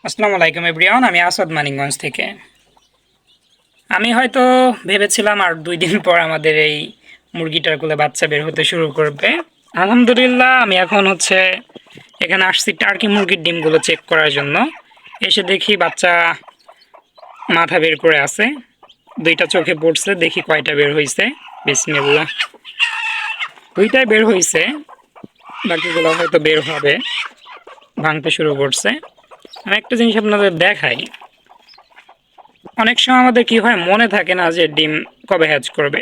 আসসালামু আলাইকুম এভরিওয়ান, আমি আসাদ মানিকগঞ্জ থেকে। আমি হয়তো ভেবেছিলাম আর 2 দিন পর আমাদের এই মুরগিটার কোলে বাচ্চা বের হতে শুরু করবে। আলহামদুলিল্লাহ আমি এখন এখানে আসছি টার্কি মুরগির ডিমগুলো চেক করার জন্য। এসে দেখি বাচ্চা মাথা বের করে আছে, 2টা চোখে পড়ছে, দেখি কয়টা বের হয়েছে। বিসমিল্লাহ, 2টাই বের হয়েছে, বাকিগুলো হয়তো বের হবে, ভাঙতে শুরু করছে। আমি একটা জিনিস আপনাদের দেখাই, অনেক সময় আমাদের কি হয়, মনে থাকে না যে ডিম কবে হ্যাচ করবে।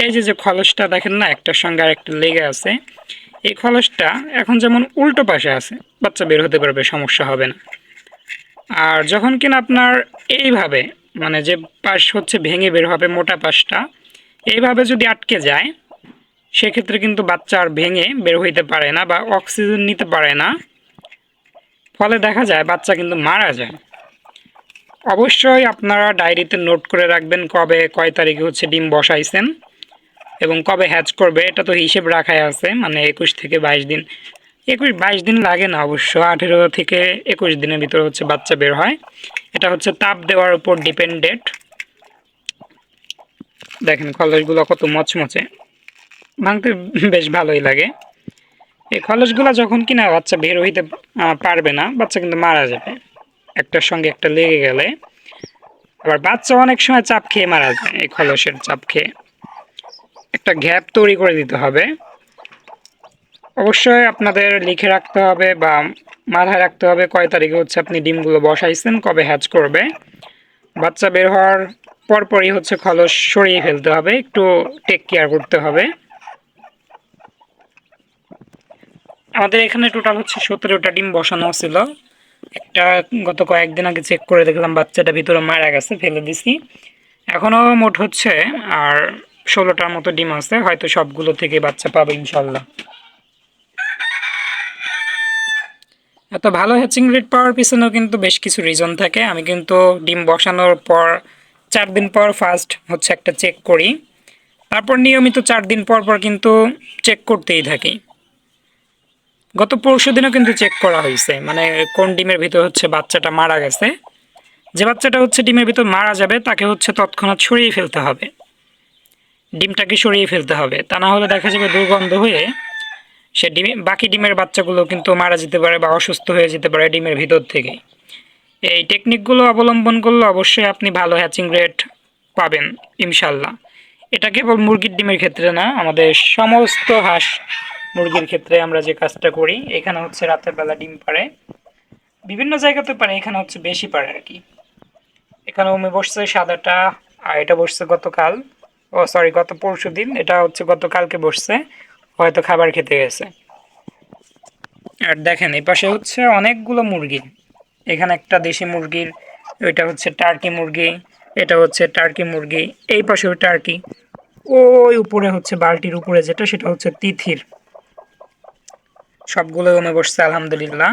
এই যে যে খলসটা দেখেন না, একটার সঙ্গে আরেকটা লেগে আছে, এই খলসটা এখন যেমন উল্টো পাশে আছে, বাচ্চা বের হতে পারবে, সমস্যা হবে না। আর যখন কিনা আপনার এইভাবে, মানে যে পাশ ভেঙে বের হবে, মোটা পাশটা এইভাবে যদি আটকে যায়, সেক্ষেত্রে কিন্তু বাচ্চা আর ভেঙে বের হইতে পারে না বা অক্সিজেন নিতে পারে না, ফলে দেখা যায় বাচ্চা কিন্তু মারা যায়। অবশ্যই আপনারা ডায়েরিতে নোট করে রাখবেন কবে কয় তারিখে ডিম বসাইছেন এবং কবে হ্যাচ করবে। এটা তো হিসেব রাখাই আছে, মানে 21 থেকে 22 দিন, 21-22 দিন লাগে না অবশ্য, 18 থেকে 21 দিনের ভিতরে বাচ্চা বের হয়। এটা তাপ দেওয়ার উপর ডিপেন্ডেন্ট। দেখেন খলসগুলো কত মচমচে, ভাঙতে বেশ ভালোই লাগে। এই খলসগুলো যখন কিনা বাচ্চা বের হইতে পারবে না, বাচ্চা কিন্তু মারা যাবে একটার সঙ্গে একটা লেগে গেলে। আবার বাচ্চা অনেক সময় চাপ খেয়ে মারা যায়, এই খলসের চাপ খেয়ে। একটা গ্যাপ তৈরি করে দিতে হবে। অবশ্যই আপনাদের লিখে রাখতে হবে বা মাথায় রাখতে হবে কয় তারিখে আপনি ডিমগুলো বসাইছেন, কবে হ্যাচ করবে। বাচ্চা বের হওয়ার পরপরই খলস সরিয়ে ফেলতে হবে, একটু টেক কেয়ার করতে হবে। আমাদের এখানে টোটাল 17টা ডিম বসানো ছিল। একটা গত কয়েকদিন আগে চেক করে দেখলাম বাচ্চাটা ভিতরে মারা গেছে, ফেলে দিছি। এখনও মোট আর 16টার মতো ডিম আছে, হয়তো সবগুলো থেকে বাচ্চা পাবে ইনশাল্লাহ। এত ভালো হ্যাচিং রেট পাওয়ার পিছনেও কিন্তু বেশ কিছু রিজন থাকে। আমি কিন্তু ডিম বসানোর পর 4 দিন পর ফার্স্ট একটা চেক করি, তারপর নিয়মিত 4 দিন পর পর কিন্তু চেক করতেই থাকি। গত পরশু দিনও কিন্তু চেক করা হয়েছে, মানে কোন ডিমের ভিতর বাচ্চাটা মারা গেছে। যে বাচ্চাটা ডিমের ভিতর মারা যাবে তাকে তৎক্ষণাৎ সরিয়ে ফেলতে হবে, ডিমটাকে সরিয়ে ফেলতে হবে, তা না হলে দেখা যাবে দুর্গন্ধ হয়ে সে বাকি ডিমের বাচ্চাগুলো কিন্তু মারা যেতে পারে বা অসুস্থ হয়ে যেতে পারে ডিমের ভিতর থেকে। এই টেকনিকগুলো অবলম্বন করলে অবশ্যই আপনি ভালো হ্যাচিং রেট পাবেন ইনশাল্লাহ। এটা কেবল মুরগির ডিমের ক্ষেত্রে না, আমাদের সমস্ত হাঁস মুরগির ক্ষেত্রে আমরা যে কাজটা করি। এখানে রাতের বেলা ডিম পাড়ে, বিভিন্ন জায়গাতে পারে, এখানে বেশি পারে আর কি। এখানে বসছে সাদাটা, আর এটা বসছে গতকাল, ও সরি গত পরশু দিন, এটা গতকালকে বসছে, হয়তো খাবার খেতে গেছে। আর দেখেন এই পাশে অনেকগুলো মুরগি, এখানে একটা দেশি মুরগির, ওইটা টার্কি মুরগি, এটা টার্কি মুরগি, এই পাশেও টার্কি, ওই উপরে বালতির উপরে যেটা, সেটা তিথির। সবগুলো বসছে আলহামদুলিল্লাহ।